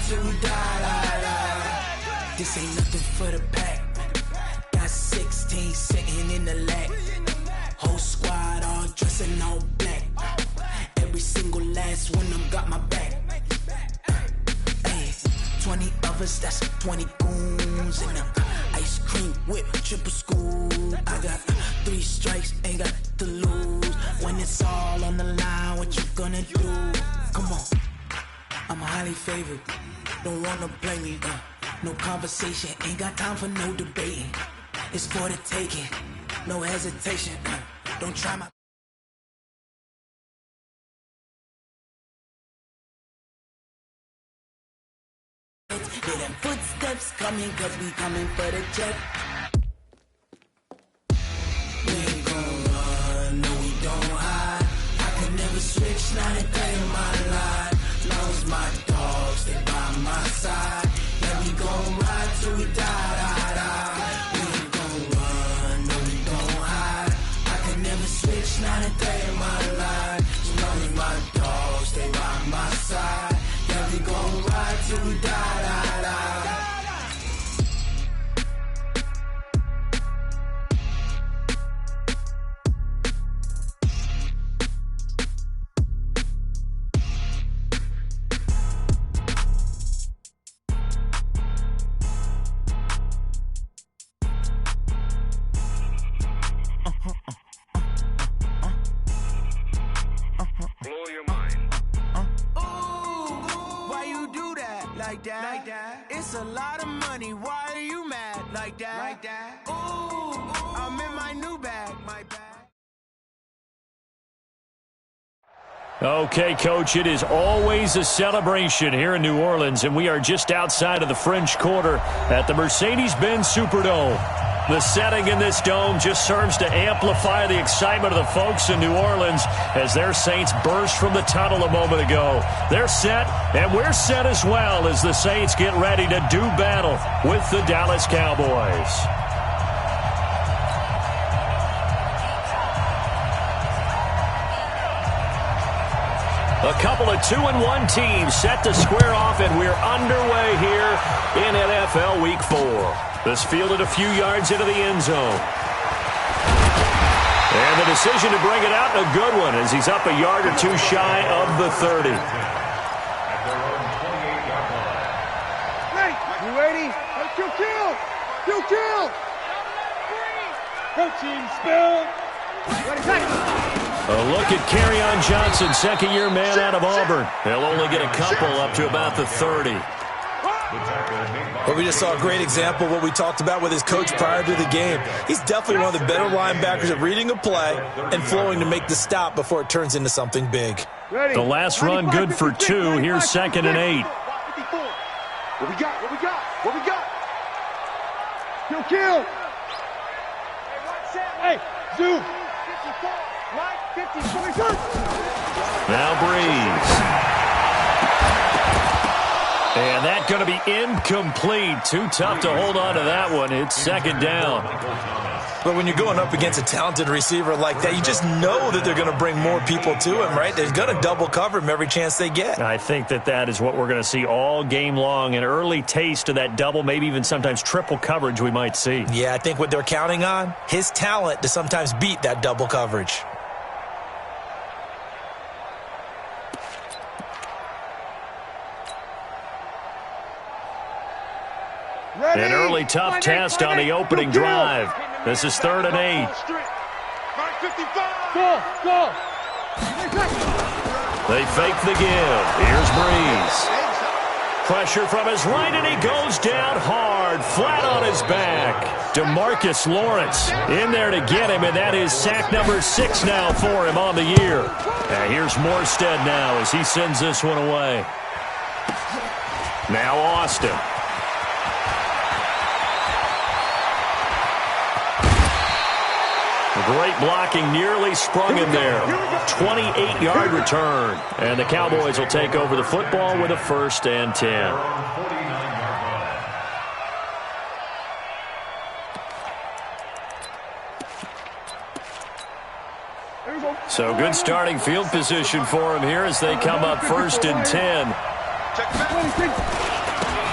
till we die. This ain't nothing for the pack. Got 16 sitting in the lap. Whole squad all dressing all black. Every single last one of them got my back. 20 of us, that's 20 goons in them. Ice cream whip, triple school. I got 3 strikes, ain't got to lose. When it's all on the line, what you gonna do? Come on, I'm highly favored. Don't wanna blame me, no conversation, ain't got time for no debating. It's for the taking, no hesitation. Don't try my. Hear them footsteps coming, cause we coming for the check. We ain't gon' run, no we don't hide. I could never switch, not a day in my life. Long as my dogs, they by my side. Yeah, we gon' ride till we die. We ain't gon' run, no we don't hide. I could never switch, not a day in my life. As long as my dogs, they by my side. Yeah, we gon' ride till we die. Like that. It's a lot of money. Why are you mad like that? Ooh, I'm in my new bag. My bag. Okay, Coach, it is always a celebration here in New Orleans, and we are just outside of the French Quarter at the Mercedes-Benz Superdome. The setting in this dome just serves to amplify the excitement of the folks in New Orleans as their Saints burst from the tunnel a moment ago. They're set, and we're set as well as the Saints get ready to do battle with the Dallas Cowboys. A couple of 2-1 teams set to square off, and we're underway here in NFL Week 4. This fielded a few yards into the end zone. And the decision to bring it out, a good one, as he's up a yard or two shy of the 30. Hey, you ready? Kill! Go team, spill! A look at Kerryon Johnson, second-year man out of Auburn. He'll only get a couple up to about the 30. Well, we just saw a great example of what we talked about with his coach prior to the game. He's definitely one of the better linebackers at reading a play and flowing to make the stop before it turns into something big. The last run good for 2. Here's 2nd and 8. What we got? Kill! Hey, zoom! Now Breeze. And that's going to be incomplete. Too tough to hold on to that one. It's 2nd down. But when you're going up against a talented receiver like that, you just know that they're going to bring more people to him, right? They're going to double cover him every chance they get. I think that is what we're going to see all game long. An early taste of that double, maybe even sometimes triple coverage we might see. Yeah, I think what they're counting on, his talent to sometimes beat that double coverage. An early tough test on the opening drive. This is 3rd and 8. Go! They fake the give. Here's Breeze. Pressure from his right, and he goes down hard, flat on his back. DeMarcus Lawrence in there to get him, and that is sack number 6 now for him on the year. And here's Morstead now as he sends this one away. Now Austin. Great blocking, nearly sprung him there. 28-yard return. And the Cowboys will take over the football with a 1st and 10. So good starting field position for him here as they come up 1st and 10.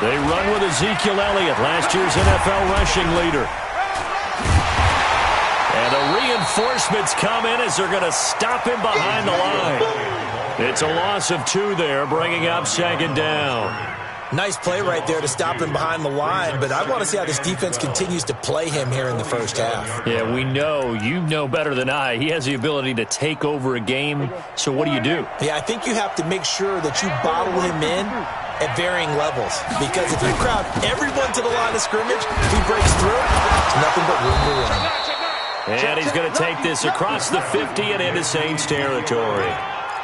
They run with Ezekiel Elliott, last year's NFL rushing leader. And the reinforcements come in as they're going to stop him behind the line. It's a loss of 2 there, bringing up second down. Nice play right there to stop him behind the line, but I want to see how this defense continues to play him here in the first half. Yeah, we know. You know better than I. He has the ability to take over a game, so what do? Yeah, I think you have to make sure that you bottle him in at varying levels, because if you crowd everyone to the line of scrimmage, if he breaks through, there's nothing but room to run. And he's going to take this across the 50 and into Saints territory.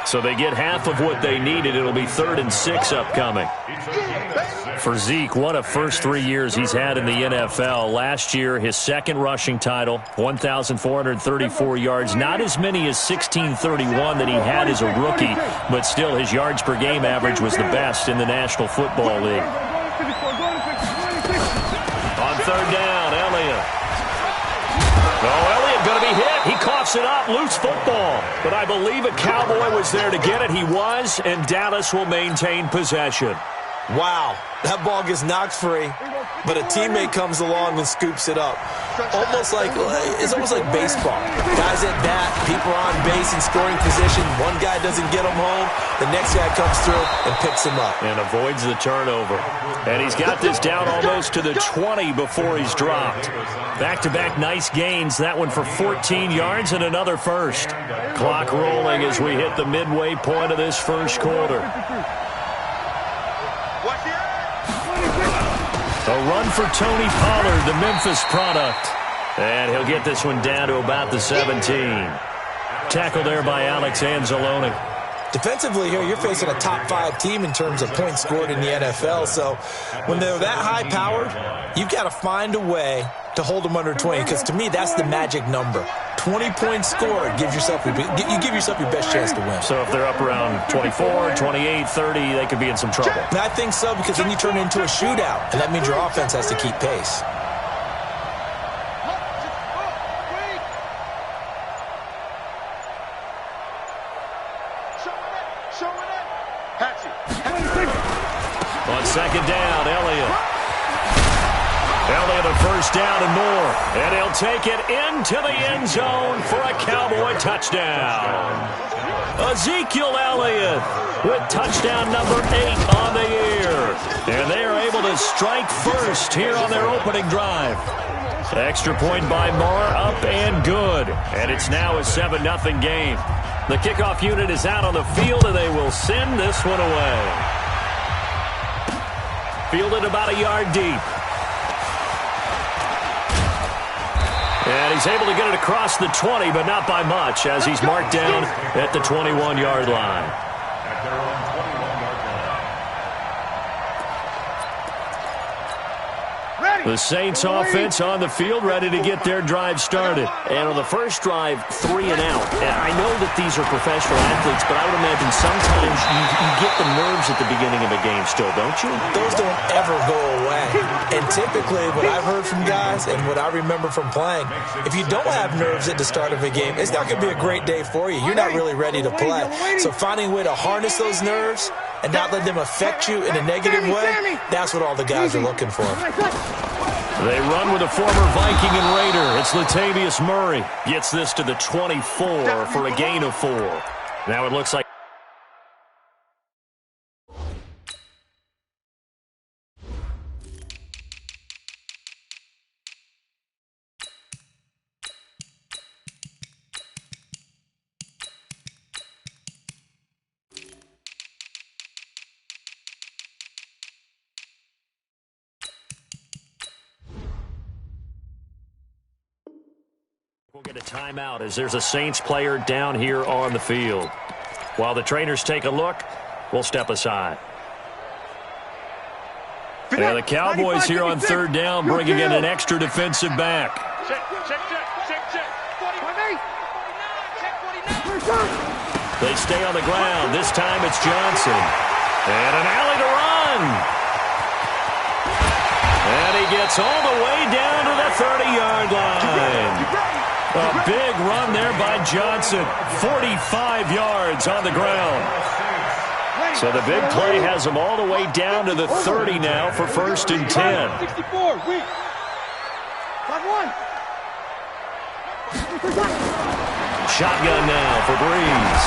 So they get half of what they needed. It'll be 3rd and 6 upcoming. For Zeke, what a first 3 years he's had in the NFL. Last year, his second rushing title, 1,434 yards. Not as many as 1,631 that he had as a rookie, but still his yards per game average was the best in the National Football League. On 3rd down, Elliott. Elliott going to be hit. He coughs it up. Loose football. But I believe a Cowboy was there to get it. He was, and Dallas will maintain possession. Wow, that ball gets knocked free, but a teammate comes along and scoops it up. It's almost like baseball. Guys at bat, people are on base in scoring position. One guy doesn't get him home. The next guy comes through and picks him up. And avoids the turnover. And he's got this down almost to the 20 before he's dropped. Back-to-back nice gains. That one for 14 yards and another first. Clock rolling as we hit the midway point of this first quarter. A run for Tony Pollard, the Memphis product. And he'll get this one down to about the 17. Tackle there by Alex Anzalone. Defensively here, you're facing a top 5 team in terms of points scored in the NFL. So when they're that high-powered, you've got to find a way to hold them under 20, because to me, that's the magic number. 20 points scored, you give yourself your best chance to win. So if they're up around 24, 28, 30, they could be in some trouble. And I think so, because then you turn it into a shootout, and that means your offense has to keep pace. On second down, Elliott a first down and more. And he'll take it into the end zone for a Cowboy touchdown. Ezekiel Elliott with touchdown number 8 on the year. And they are able to strike first here on their opening drive. Extra point by Marr, up and good. And it's now a 7-0 game. The kickoff unit is out on the field, and they will send this one away. Fielded about a yard deep. And he's able to get it across the 20, but not by much, as he's marked down at the 21-yard line. The Saints offense on the field, ready to get their drive started. And on the first drive, 3 and out. And I know that these are professional athletes, but I would imagine sometimes you get the nerves at the beginning of a game still, don't you? Those don't ever go away. And typically, what I've heard from guys and what I remember from playing, if you don't have nerves at the start of a game, it's not going to be a great day for you. You're not really ready to play. So finding a way to harness those nerves and not let them affect you in a negative way, that's what all the guys are looking for. They run with a former Viking and Raider. It's Latavius Murray. Gets this to the 24 for a gain of 4. Now it looks like we'll get a timeout as there's a Saints player down here on the field. While the trainers take a look, we'll step aside. And the Cowboys here on 3rd down, bringing in an extra defensive back. They stay on the ground. This time it's Johnson. And an alley to run. And he gets all the way down to the 30-yard line. A big run there by Johnson. 45 yards on the ground. So the big play has them all the way down to the 30 now for 1st and 10. 64, weak. 5-1. Shotgun now for Breeze.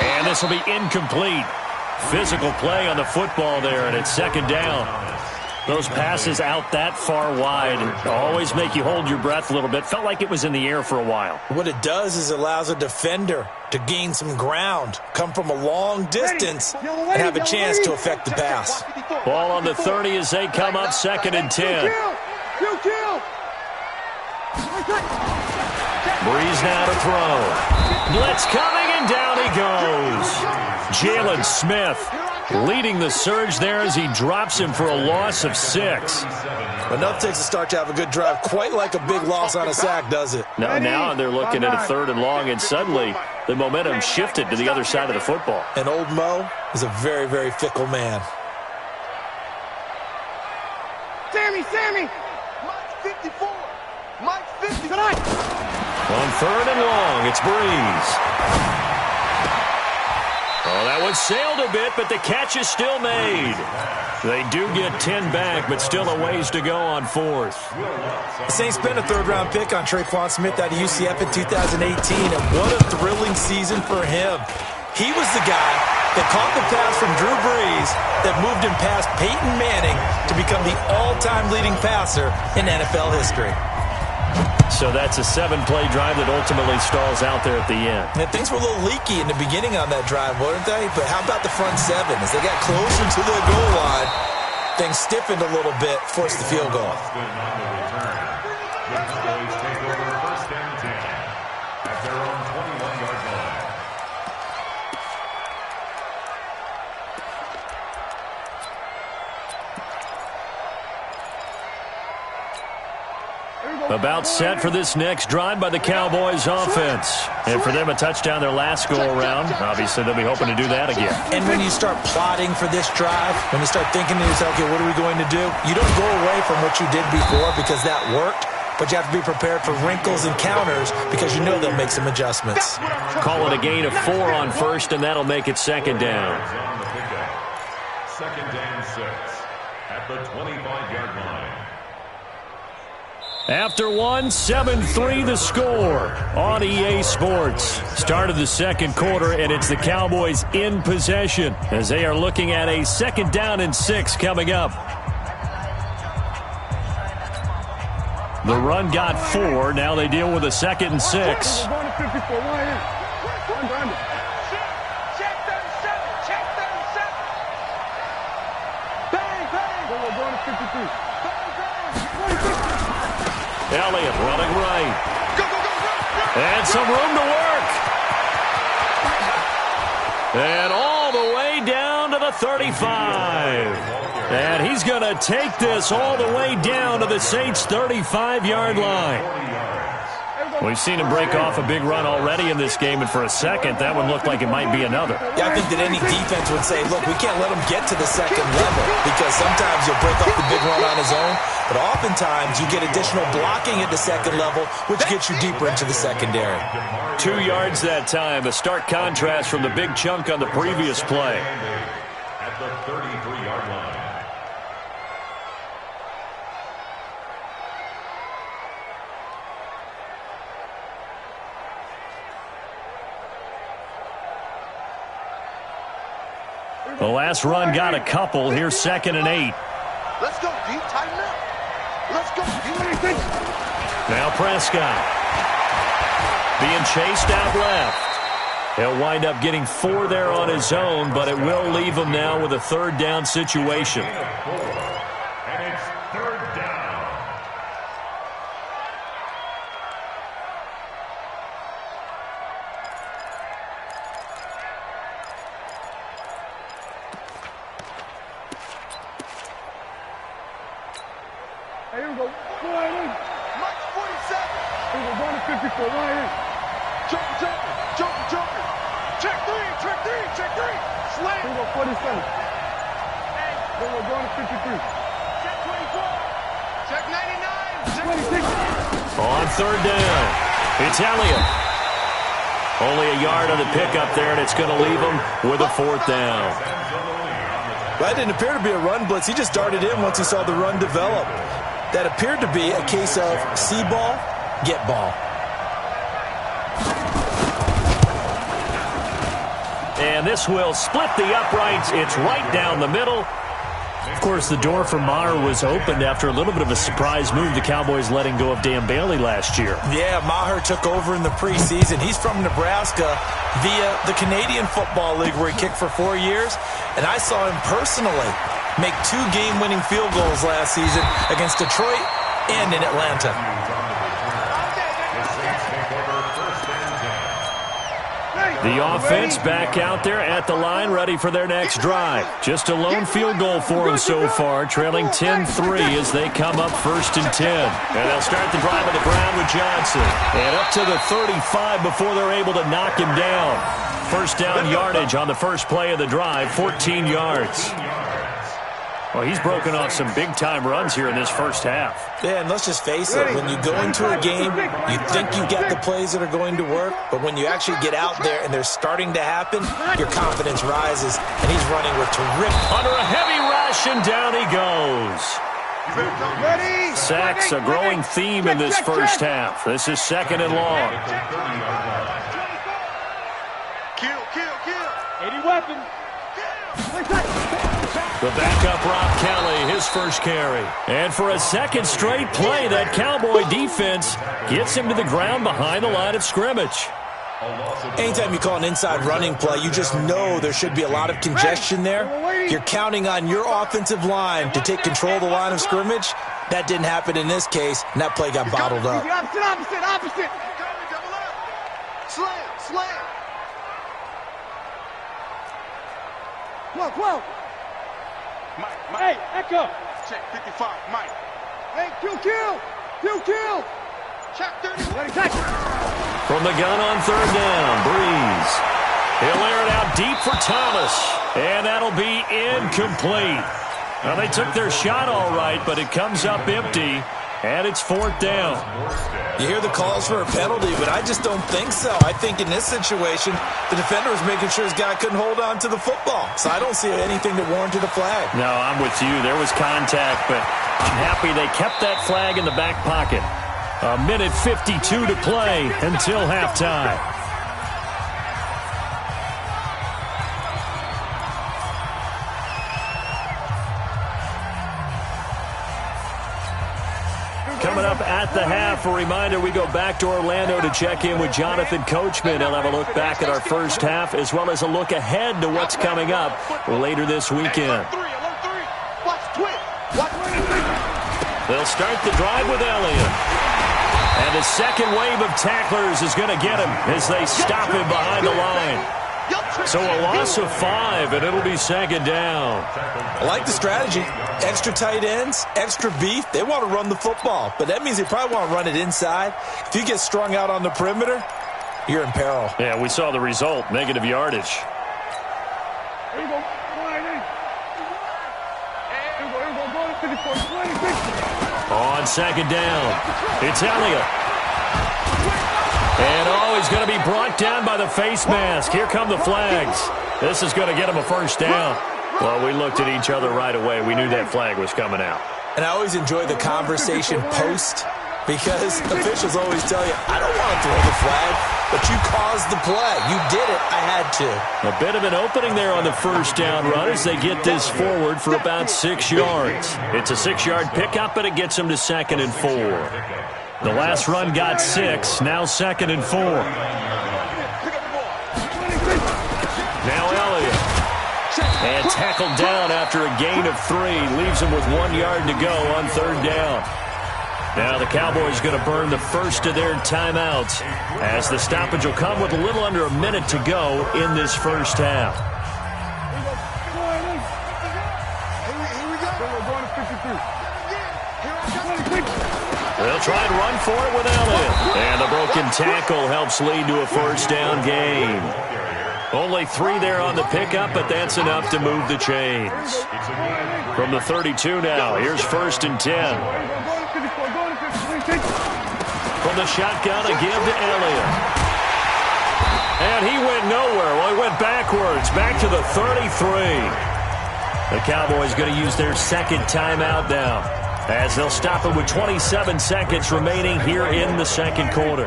And this will be incomplete. Physical play on the football there, and it's 2nd down. Those passes out that far wide always make you hold your breath a little bit. Felt like it was in the air for a while. What it does is allows a defender to gain some ground, come from a long distance, and have a chance to affect the pass. Ball on the 30 as they come up 2nd and 10. Breeze now to throw. Blitz coming, and down he goes. Jalen Smith leading the surge there as he drops him for a loss of 6. Enough takes a start to have a good drive. Quite like a big loss on a sack, does it? Now they're looking at a 3rd and long, and suddenly the momentum shifted to the other side of the football. And old Mo is a very, very fickle man. Sammy! Mike 54! Mike 50! Tonight! On 3rd and long, it's Breeze. Oh, that one sailed a bit, but the catch is still made. They do get 10 back, but still a ways to go on 4th. The Saints spent a 3rd-round pick on Traquan Smith out of UCF in 2018, and what a thrilling season for him. He was the guy that caught the pass from Drew Brees that moved him past Peyton Manning to become the all-time leading passer in NFL history. So that's a 7-play drive that ultimately stalls out there at the end. And things were a little leaky in the beginning on that drive, weren't they? But how about the front 7? As they got closer to the goal line, things stiffened a little bit, forced the field goal. About set for this next drive by the Cowboys offense. And for them, a touchdown their last go-around. Obviously, they'll be hoping to do that again. And when you start plotting for this drive, when you start thinking to yourself, okay, what are we going to do? You don't go away from what you did before because that worked, but you have to be prepared for wrinkles and counters because you know they'll make some adjustments. Call it a gain of 4 on 1st, and that'll make it 2nd down. 2nd and 6 at the 25-yard line. After 1, 7-3 the score on EA Sports. Start of the 2nd quarter, and it's the Cowboys in possession as they are looking at a 2nd down and 6 coming up. The run got 4. Now they deal with a 2nd and 6. Elliott running right. And some room to work. And all the way down to the 35. And he's going to take this all the way down to the Saints' 35-yard line. We've seen him break off a big run already in this game, and for a second, that one looked like it might be another. Yeah, I think that any defense would say, look, we can't let him get to the 2nd level because sometimes you'll break off the big run on his own, but oftentimes you get additional blocking at the 2nd level, which gets you deeper into the secondary. 2 yards that time, a stark contrast from the big chunk on the previous play. At the 33-yard line. The last run got a couple. Here's 2nd and 8. Let's go, D. Tighten up. Let's go. Now Prescott. Being chased out left. He'll wind up getting 4 there on his own, but it will leave him now with a 3rd down situation. And it's 3rd down. Here we go. Line in. Mike 47. Here we go. Going to 54. Line in. Jumping. Check 3. Slam. Here we go. 47. Here we go. Going to 53. Check 24. Check 99. Check 26. On 3rd down, it's Elliott. Only a yard on the pickup there, and it's going to leave them with a 4th down. That didn't appear to be a run blitz. He just darted in once he saw the run develop. That appeared to be a case of see ball, get ball. And this will split the uprights. It's right down the middle. Of course, the door for Maher was opened after a little bit of a surprise move. The Cowboys letting go of Dan Bailey last year. Yeah, Maher took over in the preseason. He's from Nebraska via the Canadian Football League where he kicked for 4 years. And I saw him personally make 2 game-winning field goals last season against Detroit and in Atlanta. The offense back out there at the line, ready for their next drive. Just a lone field goal for them so far, trailing 10-3 as they come up 1st and 10. And they'll start the drive on the ground with Johnson. And up to the 35 before they're able to knock him down. 1st down yardage on the first play of the drive, 14 yards. Well, he's broken off some big-time runs here in this first half. Yeah, and let's just face it. When you go into a game, you think you got the plays that are going to work, but when you actually get out there and they're starting to happen, your confidence rises, and he's running with terrific... Under a heavy rush, and down he goes. Sacks, a growing theme in this first half. This is 2nd and long. Kill. 80 weapons. The backup, Rob Kelly, his first carry. And for a second straight play, that Cowboy defense gets him to the ground behind the line of scrimmage. Anytime you call an inside running play, you just know there should be a lot of congestion there. You're counting on your offensive line to take control of the line of scrimmage. That didn't happen in this case, and that play got bottled up. Opposite. Slam. Come on. Mike. Hey, Echo. Check 55, Mike. Hey, kill. Check 30. From the gun on 3rd down, Breeze. He'll air it out deep for Thomas. And that'll be incomplete. Well, they took their shot all right, but it comes up empty. And it's 4th down. You hear the calls for a penalty, but I just don't think so. I think in this situation, the defender was making sure his guy couldn't hold on to the football. So I don't see anything that warranted a flag. No, I'm with you. There was contact, but I'm happy they kept that flag in the back pocket. 1:52 to play until halftime. Coming up at the half, a reminder, we go back to Orlando to check in with Jonathan Coachman. He'll have a look back at our first half as well as a look ahead to what's coming up later this weekend. They'll start the drive with Elliott. And the second wave of tacklers is going to get him as they stop him behind the line. So a loss of 5, and it'll be 2nd down. I like the strategy. Extra tight ends, extra beef. They want to run the football, but that means they probably want to run it inside. If you get strung out on the perimeter, you're in peril. Yeah, we saw the result, negative yardage. Here we go. On 2nd down, it's Elliott. And he's going to be brought down by the face mask. Here come the flags. This is going to get him a 1st down. Well, we looked at each other right away. We knew that flag was coming out. And I always enjoy the conversation post because officials always tell you, I don't want to throw the flag, but you caused the play. You did it. I had to. A bit of an opening there on the 1st down run as they get this forward for about 6 yards. It's a 6-yard pickup, but it gets them to 2nd and 4. The last run got 6, now 2nd and 4. Now Elliott. And tackled down after a gain of 3. Leaves him with 1 yard to go on 3rd down. Now the Cowboys going to burn the first of their timeouts as the stoppage will come with a little under a minute to go in this first half. They'll try and run for it with Elliott. And the broken tackle helps lead to a 1st down gain. Only 3 there on the pickup, but that's enough to move the chains. From the 32 now, here's 1st and 10. From the shotgun, a give to Elliott. And he went nowhere. Well, he went backwards, back to the 33. The Cowboys going to use their second timeout now, as they'll stop it with 27 seconds remaining here in the second quarter.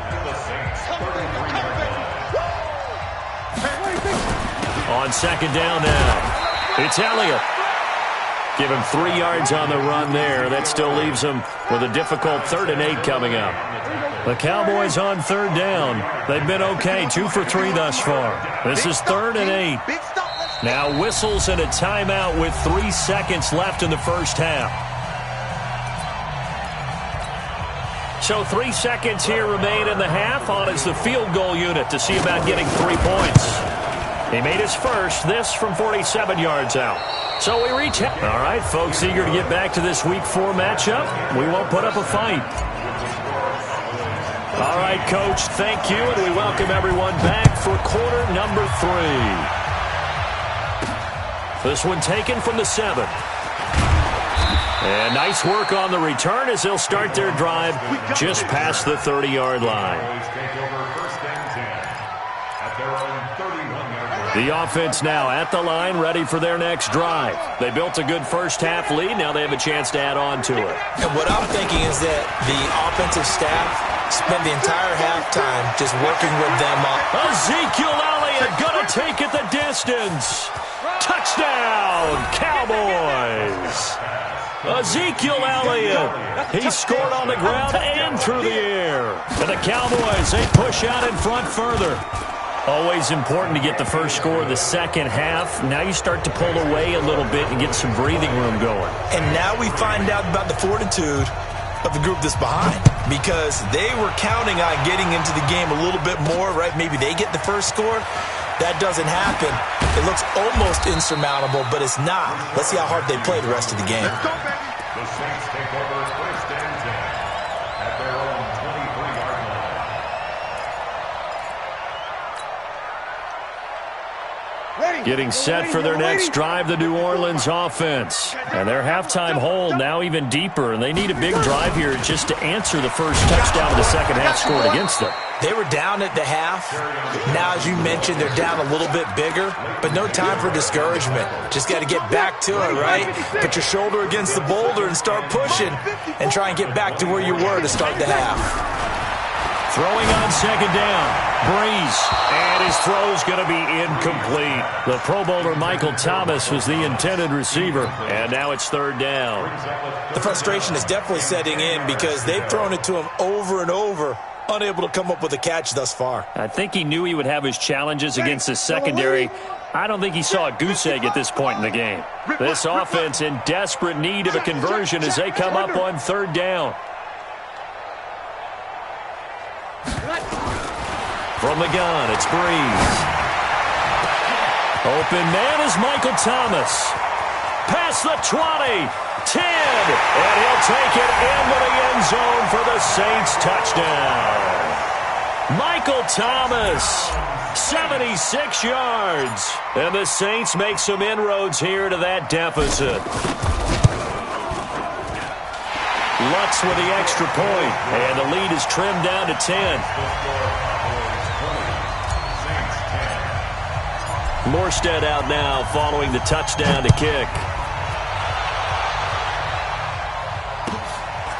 On second down now, it's Elliott. Give him 3 yards on the run there. That still leaves him with a difficult 3rd and 8 coming up. The Cowboys on 3rd down. They've been okay, 2 for 3 thus far. This is 3rd and 8. Now whistles and a timeout with 3 seconds left in the first half. So 3 seconds here remain in the half. On is the field goal unit to see about getting 3 points. He made his first, this from 47 yards out. So we reach out. All right, folks, eager to get back to this Week 4 matchup. We won't put up a fight. All right, Coach, thank you, and we welcome everyone back for quarter number 3. This one taken from the 7. And nice work on the return as they'll start their drive just past the 30-yard line. The offense now at the line, ready for their next drive. They built a good first half lead. Now they have a chance to add on to it. And what I'm thinking is that the offensive staff spent the entire halftime just working with them on. Ezekiel Elliott going to take it the distance. Touchdown, Cowboys. Ezekiel Elliott. He scored on the ground and through the air. And the Cowboys, they push out in front further. Always important to get the first score of the second half. Now you start to pull away a little bit and get some breathing room going. And now we find out about the fortitude of the group that's behind, because they were counting on getting into the game a little bit more, right? Maybe they get the first score. That doesn't happen. It looks almost insurmountable, but it's not. Let's see how hard they play the rest of the game. The Saints take over 1st and 10 at their own 23-yard line. Getting set for their next drive, the New Orleans offense. And their halftime hold now even deeper, and they need a big drive here just to answer the first touchdown of the second half scored against them. They were down at the half. Now, as you mentioned, they're down a little bit bigger, but no time for discouragement. Just got to get back to it, right? Put your shoulder against the boulder and start pushing and try and get back to where you were to start the half. Throwing on second down, Breeze, and his throw's going to be incomplete. The Pro Bowler Michael Thomas was the intended receiver, and now it's 3rd down. The frustration is definitely setting in because they've thrown it to him over and over, unable to come up with a catch thus far. I think he knew he would have his challenges against the secondary. I don't think he saw a goose egg at this point in the game. This offense in desperate need of a conversion as they come up on 3rd down. From the gun, it's Breeze. Open man is Michael Thomas. Past the 20, 10, and he'll take it into the end zone for the Saints touchdown. Michael Thomas, 76 yards. And the Saints make some inroads here to that deficit. Lutz with the extra point, and the lead is trimmed down to 10. Morstead out now following the touchdown to kick.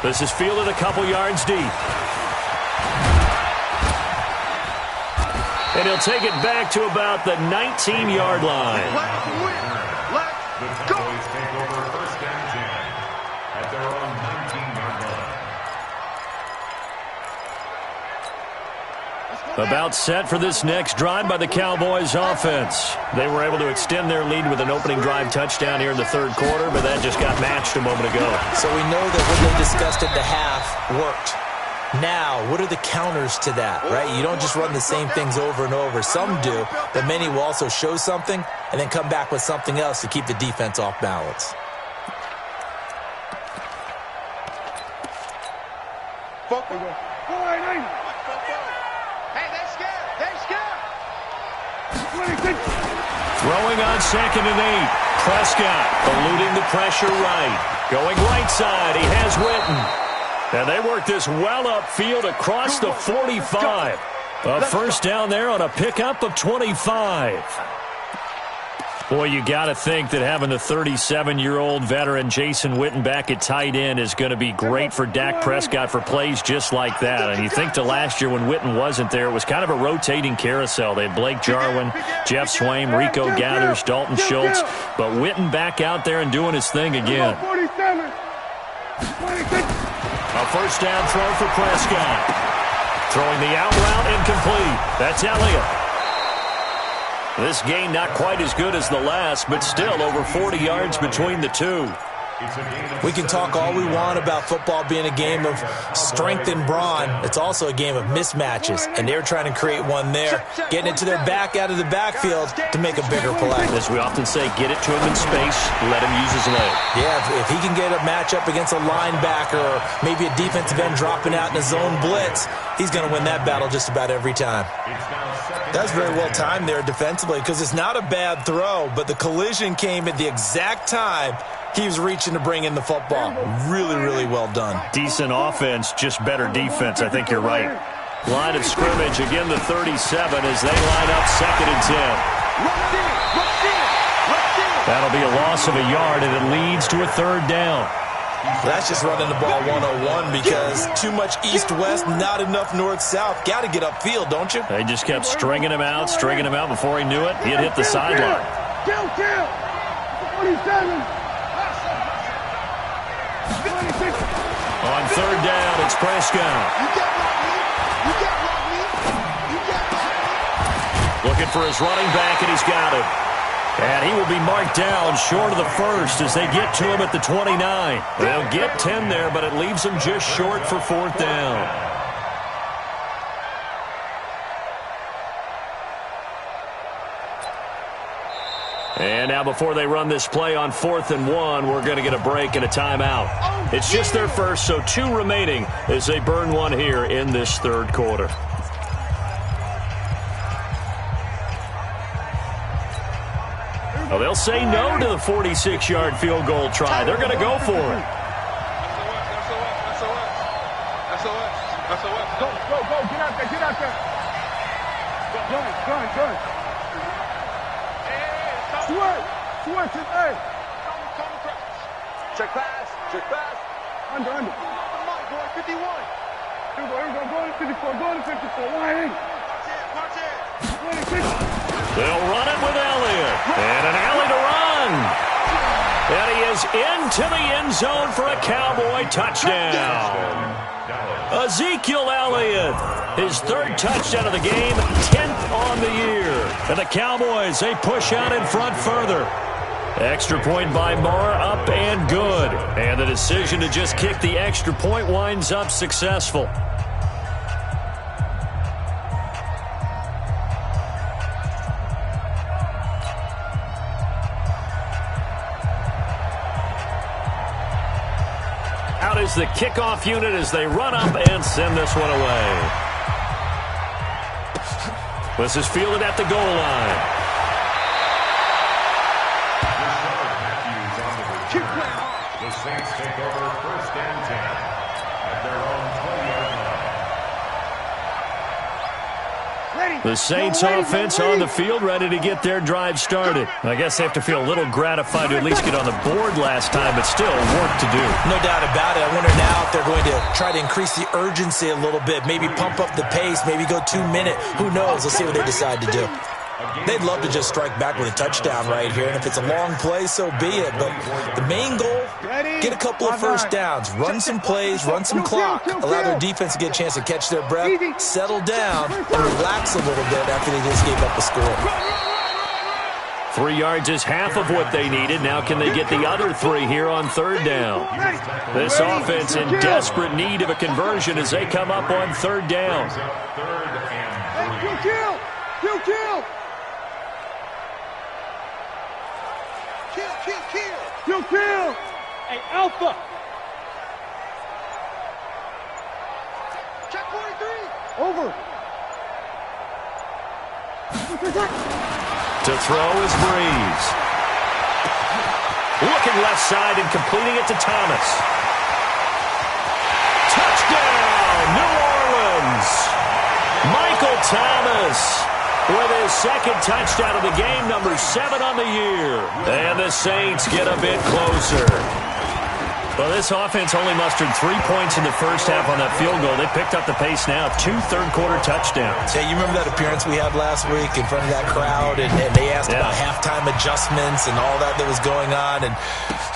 This is fielded a couple yards deep. And he'll take it back to about the 19-yard line. Let's go. Cowboys take over 1st and 10 at their own 19-yard line. About set for this next drive by the Cowboys offense. They were able to extend their lead with an opening drive touchdown here in the 3rd quarter, but that just got matched a moment ago. So we know that what they discussed at the half worked. Now, what are the counters to that, right? You don't just run the same things over and over. Some do, but many will also show something and then come back with something else to keep the defense off balance. Throwing on 2nd and 8. Prescott eluding the pressure right. Going right side, he has Witten. And they work this well upfield across the 45. A first down there on a pickup of 25. Boy, you got to think that having the 37-year-old veteran Jason Witten back at tight end is going to be great for Dak Prescott for plays just like that. And you think to last year when Witten wasn't there, it was kind of a rotating carousel. They had Blake Jarwin, Jeff Swaim, Rico Gathers, Dalton Schultz. But Witten back out there and doing his thing again. A first down throw for Prescott. Throwing the out route incomplete. That's Elliott. This gain not quite as good as the last, but still over 40 yards between the two. We can talk all we want about football being a game of strength and brawn. It's also a game of mismatches, and they're trying to create one there, getting it to their back out of the backfield to make a bigger play. As we often say, get it to him in space, let him use his leg. Yeah, if he can get a matchup against a linebacker or maybe a defensive end dropping out in a zone blitz, he's going to win that battle just about every time. That's very well timed there defensively because it's not a bad throw, but the collision came at the exact time he was reaching to bring in the football. Really, really well done. Decent offense, just better defense. I think you're right. Line of scrimmage, again the 37 as they line up 2nd and 10. That'll be a loss of a yard, and it leads to a 3rd down. That's just running the ball 101 because too much east-west, not enough north-south. Got to get upfield, don't you? They just kept stringing him out before he knew it. He had hit the sideline. On 3rd down, it's Prescott. Looking for his running back, and he's got him. And he will be marked down short of the first as they get to him at the 29. They'll get 10 there, but it leaves them just short for 4th down. And now before they run this play on 4th and 1, we're going to get a break and a timeout. It's just their first, so 2 remaining as they burn one here in this 3rd quarter. Well, they'll say no to the 46-yard field goal try. They're going to go for it. Go, get out there. Go. Switch it, hey. Check pass. Under. Come on, boy, 51. Here we go, go to 54, line in. March in. They'll run it with Elliott. And an alley to run. And he is into the end zone for a Cowboy touchdown. Ezekiel Elliott, his 3rd touchdown of the game, 10th on the year. And the Cowboys, they push out in front further. Extra point by Moore, up and good. And the decision to just kick the extra point winds up successful. Out is the kickoff unit as they run up and send this one away. This is fielded at the goal line. The Saints take over 1st and 10 at their own 20-yard line. The Saints offense on the field, ready to get their drive started. I guess they have to feel a little gratified to at least get on the board last time, but still work to do. No doubt about it. I wonder now if they're going to try to increase the urgency a little bit, maybe pump up the pace, maybe go 2-minute. Who knows? Let's see what they decide to do. They'd love to just strike back with a touchdown right here, and if it's a long play, so be it. But the main goal, get a couple of first downs, run some plays, run some clock, allow their defense to get a chance to catch their breath, settle down, and relax a little bit after they just gave up a score. 3 yards is half of what they needed. Now can they get the other 3 here on 3rd down? This offense in desperate need of a conversion as they come up on 3rd down. Kill. Hey, Alpha. Check 43. Over. To throw is Breeze. Looking left side and completing it to Thomas. Touchdown, New Orleans. Michael Thomas with his second touchdown of the game, number 7 on the year. And the Saints get a bit closer. Well, this offense only mustered 3 points in the first half on that field goal. They picked up the pace now, 2 third-quarter touchdowns. Yeah, you remember that appearance we had last week in front of that crowd, and they asked about halftime adjustments and all that was going on. And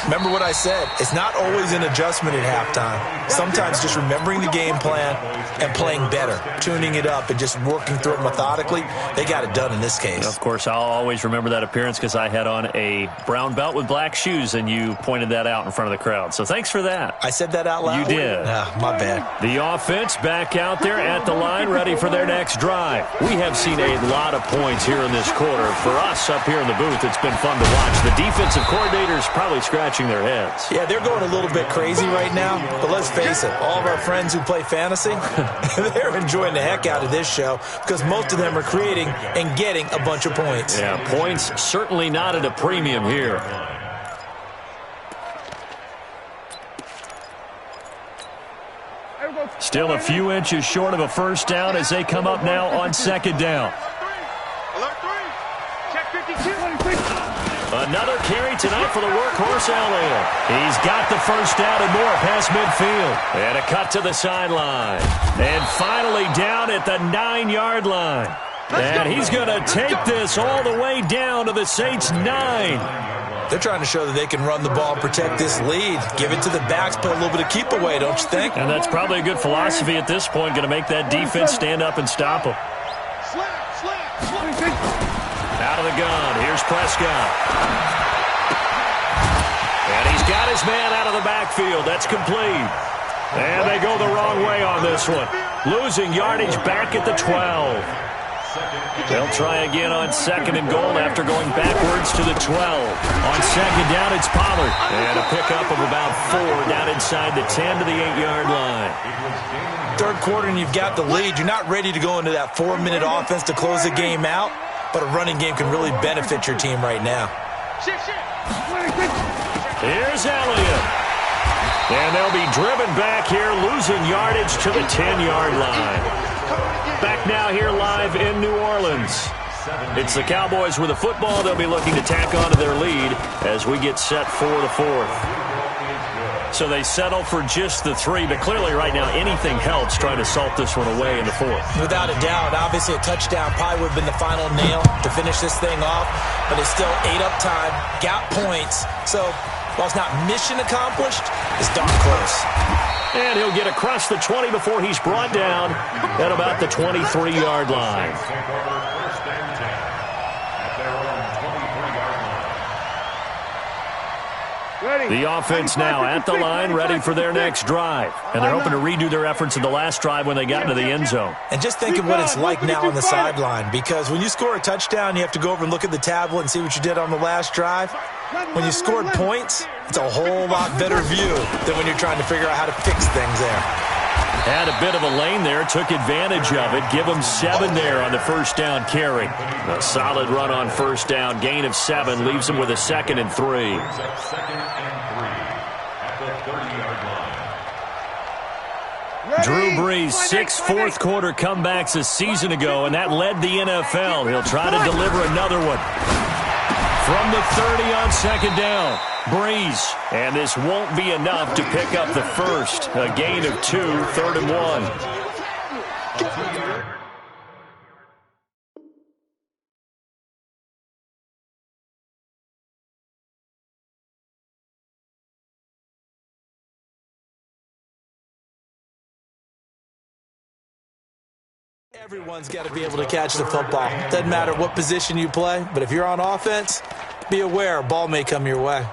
remember what I said, it's not always an adjustment at halftime. Sometimes just remembering the game plan and playing better, tuning it up and just working through it methodically. They got it done in this case. Of course, I'll always remember that appearance because I had on a brown belt with black shoes, and you pointed that out in front of the crowd. So thanks for that. I said that out loud? You did. My bad. The offense back out there at the line, ready for their next drive. We have seen a lot of points here in this quarter. For us up here in the booth, it's been fun to watch. The defensive coordinators probably scratching their heads. Yeah, they're going a little bit crazy right now, but let's face it, all of our friends who play fantasy, they're enjoying the heck out of this show because most of them are creating and getting a bunch of points. Yeah, points certainly not at a premium here. Still a few inches short of a first down as they come up now on second down. Another carry tonight for the workhorse Elliott. He's got the first down and more past midfield. And a cut to the sideline. And finally down at the 9-yard line. And he's going to take this all the way down to the Saints' 9. They're trying to show that they can run the ball, protect this lead, give it to the backs, play a little bit of keep away, don't you think? And that's probably a good philosophy at this point, going to make that defense stand up and stop them. Out of the gun, here's Prescott. And he's got his man out of the backfield. That's complete. And they go the wrong way on this one. Losing yardage back at the 12. They'll try again on second and goal after going backwards to the 12. On second down, it's Pollard. And a pickup of about 4 down inside the 10 to the 8-yard line. Third quarter and you've got the lead. You're not ready to go into that 4-minute offense to close the game out, but a running game can really benefit your team right now. Here's Elliott. And they'll be driven back here, losing yardage to the 10-yard line. Back now here live in New Orleans. It's the Cowboys with the football. They'll be looking to tack on to their lead as we get set for the 4th. So they settle for just the 3, but clearly right now anything helps trying to salt this one away in the 4th. Without a doubt, obviously a touchdown probably would have been the final nail to finish this thing off, but it's still 8 up time, got points, so while it's not mission accomplished, it's darn close. And he'll get across the 20 before he's brought down at about the 23-yard line. The offense now at the line, ready for their next drive. And they're hoping to redo their efforts in the last drive when they got into the end zone. And just think of what it's like now on the sideline, because when you score a touchdown, you have to go over and look at the tablet and see what you did on the last drive. When you scored points, it's a whole lot better view than when you're trying to figure out how to fix things there. Had a bit of a lane there, took advantage of it. Give them 7 there on the first down carry. A solid run on first down, gain of 7, leaves them with a 2nd and 3. Drew Brees, 6 fourth-quarter comebacks a season ago, and that led the NFL. He'll try to deliver another one. From the 30 on second down, Brees. And this won't be enough to pick up the first. A gain of 2, 3rd and 1. Everyone's got to be able to catch the football. Doesn't matter what position you play, but if you're on offense, be aware a ball may come your way.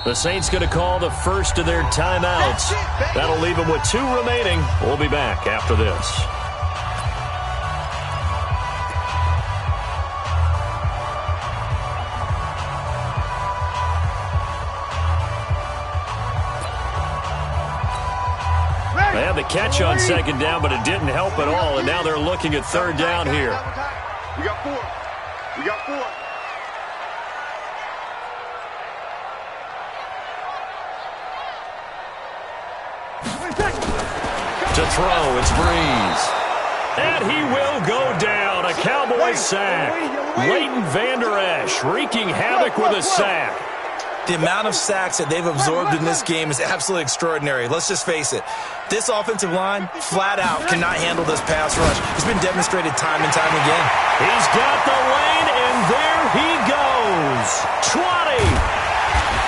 The Saints going to call the first of their timeouts. That'll leave them with 2 remaining. We'll be back after this. catch on second down, but it didn't help at all, and now they're looking at third down here. We got 4. We got 4. To throw, it's Breeze. And he will go down. A Cowboys sack. Leighton Vander Esch wreaking havoc with a sack. The amount of sacks that they've absorbed in this game is absolutely extraordinary. Let's just face it. This offensive line, flat out, cannot handle this pass rush. It's been demonstrated time and time again. He's got the lane, and there he goes. 20.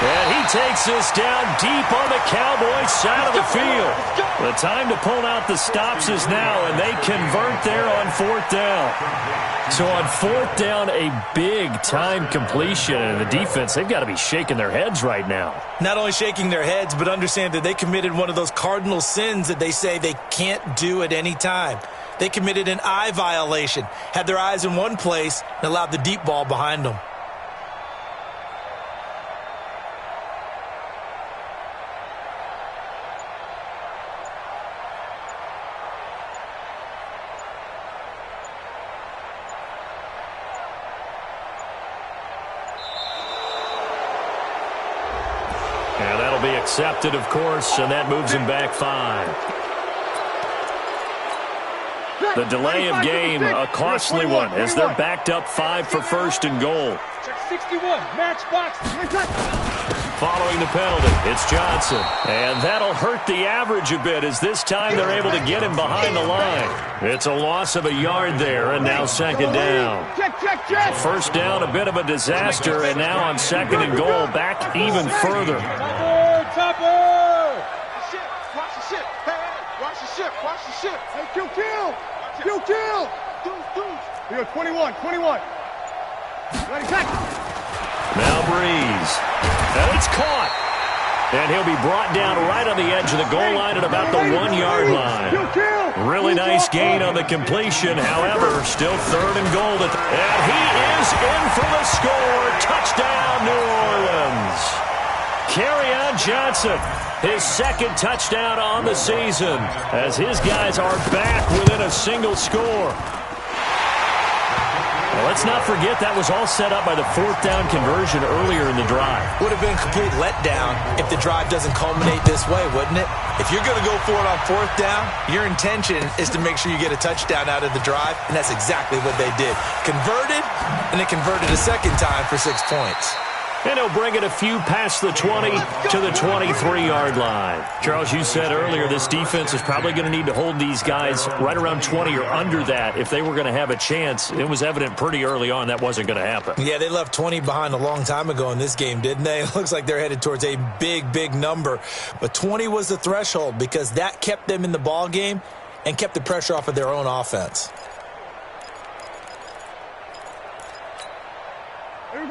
And he takes this down deep on the Cowboys side of the field. The time to pull out the stops is now, and they convert there on fourth down. So on fourth down, a big-time completion. And the defense, they've got to be shaking their heads right now. Not only shaking their heads, but understand that they committed one of those cardinal sins that they say they can't do at any time. They committed an eye violation, had their eyes in one place, and allowed the deep ball behind them. And that'll be accepted, of course, and that moves him back 5. The delay of game, a costly one, as they're backed up 5 for first and goal. Check 61, match box. Following the penalty, it's Johnson. And that'll hurt the average a bit, as this time they're able to get him behind the line. It's a loss of a yard there, and now second down. First down, a bit of a disaster, and now on second and goal, back even further. Topper! Watch the ship. Hey, watch the ship. Watch the ship. Hey, kill. You're 21. Ready, tackle. Now Breeze. And it's caught. And he'll be brought down right on the edge of the goal line at about the 1-yard line. Really nice gain on the completion. However, still third and goal. And he is in for the score. Touchdown, New Orleans. Kerryon Johnson, his second touchdown on the season, as his guys are back within a single score. Well, let's not forget that was all set up by the fourth down conversion earlier in the drive. Would have been a complete letdown if the drive doesn't culminate this way, wouldn't it? If you're going to go for it on fourth down, your intention is to make sure you get a touchdown out of the drive, and that's exactly what they did. Converted, and they converted a second time for 6 points. And he'll bring it a few past the 20 to the 23-yard line. Charles, you said earlier this defense is probably going to need to hold these guys right around 20 or under that if they were going to have a chance. It was evident pretty early on that wasn't going to happen. Yeah, they left 20 behind a long time ago in this game, didn't they? It looks like they're headed towards a big number. But 20 was the threshold because that kept them in the ball game and kept the pressure off of their own offense.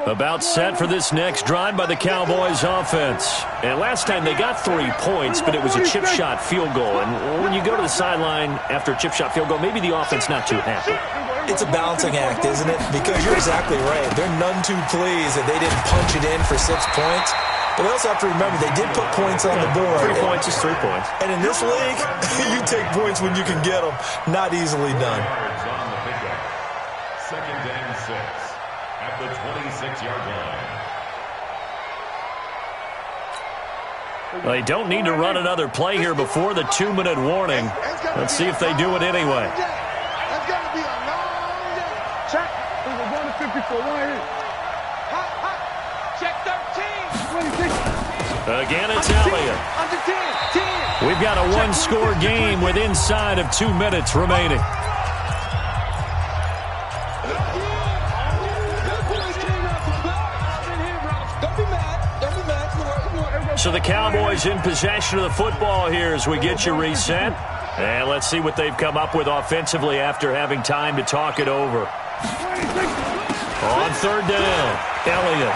About set for this next drive by the Cowboys offense. And last time they got 3 points, but it was a chip shot field goal. And when you go to the sideline after a chip shot field goal, maybe the offense not too happy. It's a balancing act, isn't it? Because you're exactly right. They're none too pleased that they didn't punch it in for 6 points. But they also have to remember they did put points on the board. 3 points is 3 points. And in this league, you take points when you can get them. Not easily done. Second and 6 at the 26-yard line. They don't need to run another play here before the 2-minute warning. Let's see if they do it anyway. That's got to be a long day. Check. We're going to 54 right here. Check 13. Again, it's Elliott. Under 10. We've got a one-score game with inside of 2 minutes remaining. So the Cowboys in possession of the football here as we get you reset. And let's see what they've come up with offensively after having time to talk it over. On third down, Elliott.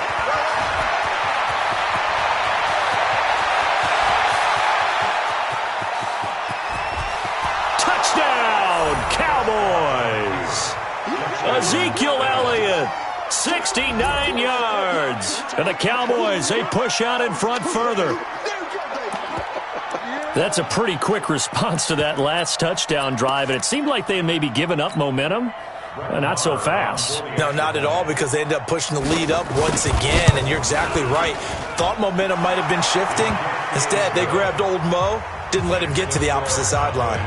Touchdown, Cowboys! Ezekiel Elliott. 69 yards. And the Cowboys, they push out in front further. That's a pretty quick response to that last touchdown drive, and it seemed like they had maybe given up momentum. Not so fast. No, not at all, because they ended up pushing the lead up once again, and you're exactly right. Thought momentum might have been shifting. Instead, they grabbed old Mo, didn't let him get to the opposite sideline.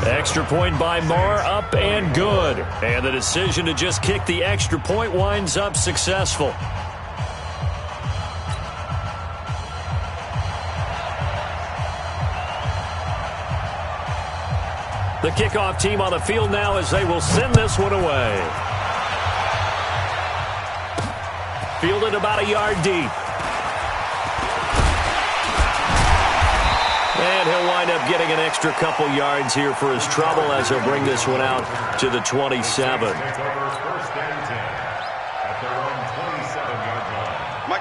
Extra point by Marr, up and good. And the decision to just kick the extra point winds up successful. The kickoff team on the field now as they will send this one away. Fielded about a yard deep. And he'll wind up getting an extra couple yards here for his trouble as he'll bring this one out to the 27.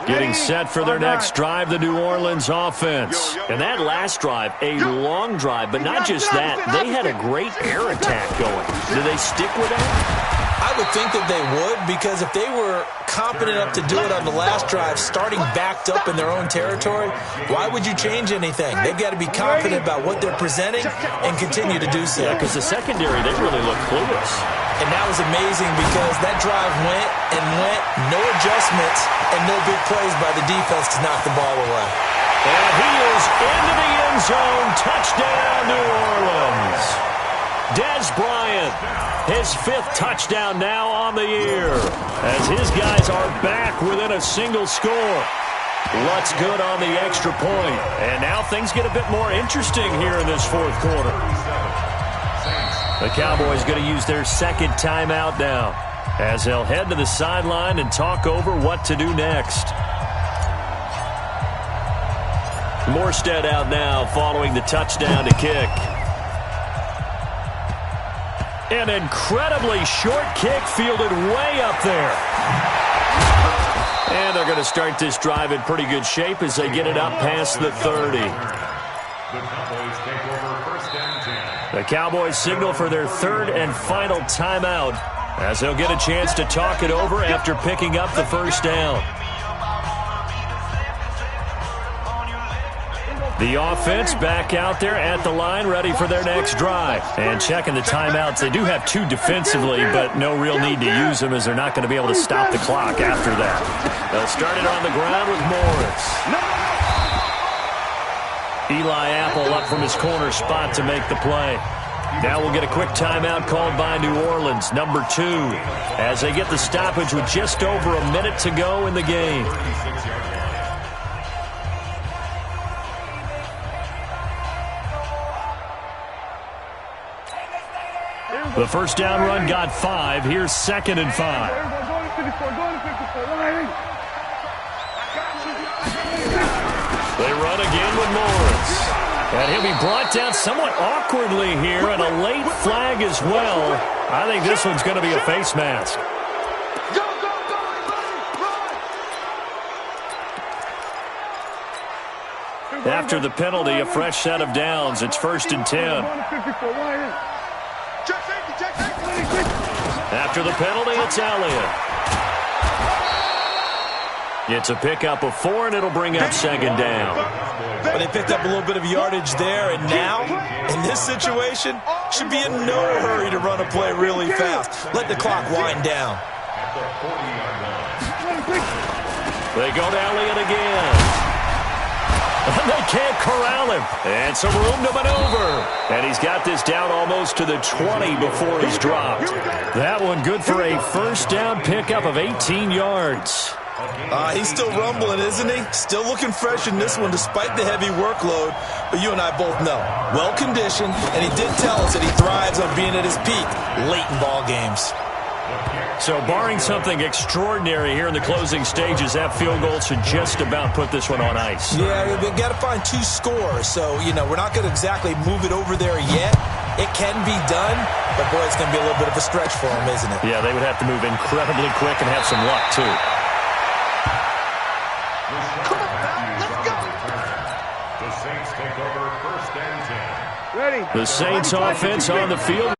Getting set for their next drive, the New Orleans offense. And that last drive, a long drive, but not just that. They had a great air attack going. Do they stick with that? I would think that they would, because if they were competent enough to do it on the last drive, starting backed up in their own territory, why would you change anything? They've got to be confident about what they're presenting and continue to do so. Yeah, because the secondary, they really look clueless. And that was amazing because that drive went and went, no adjustments, and no big plays by the defense to knock the ball away. And he is into the end zone. Touchdown, New Orleans. Dez Bryant, his 5th touchdown now on the year, as his guys are back within a single score. Lutz good on the extra point. And now things get a bit more interesting here in this 4th quarter. The Cowboys going to use their 2nd timeout now, as they'll head to the sideline and talk over what to do next. Morstead out now following the touchdown to kick. An incredibly short kick fielded way up there. And they're going to start this drive in pretty good shape as they get it up past the 30. The Cowboys take over 1st and 10. The Cowboys signal for their 3rd and final timeout, as they'll get a chance to talk it over after picking up the 1st down. The offense back out there at the line, ready for their next drive. And checking the timeouts. They do have 2 defensively, but no real need to use them, as they're not going to be able to stop the clock after that. They'll start it on the ground with Morris. Eli Apple up from his corner spot to make the play. Now we'll get a quick timeout called by New Orleans, number 2, as they get the stoppage with just over a minute to go in the game. The first down run got 5. Here's 2nd and 5. They run again with Morris. And he'll be brought down somewhat awkwardly here, and a late flag as well. I think this one's going to be a face mask. After the penalty, a fresh set of downs. It's 1st and 10. After the penalty, it's Elliott. It's a pickup of 4, and it'll bring up 2nd down. But they picked up a little bit of yardage there, and now, in this situation, should be in no hurry to run a play really fast. Let the clock wind down. They go to Elliott again. And they can't corral him. And some room to maneuver. And he's got this down almost to the 20 before he's dropped. That one good for a 1st down pickup of 18 yards. He's still rumbling, isn't he? Still looking fresh in this one despite the heavy workload. But you and I both know, well-conditioned, and he did tell us that he thrives on being at his peak late in ball games. So barring something extraordinary here in the closing stages, that field goal should just about put this one on ice. Yeah, we've got to find 2 scores. So, we're not going to exactly move it over there yet. It can be done, but boy, it's going to be a little bit of a stretch for them, isn't it? Yeah, they would have to move incredibly quick and have some luck, too. The Saints take over 1st and 10. Ready. The Saints offense on the field.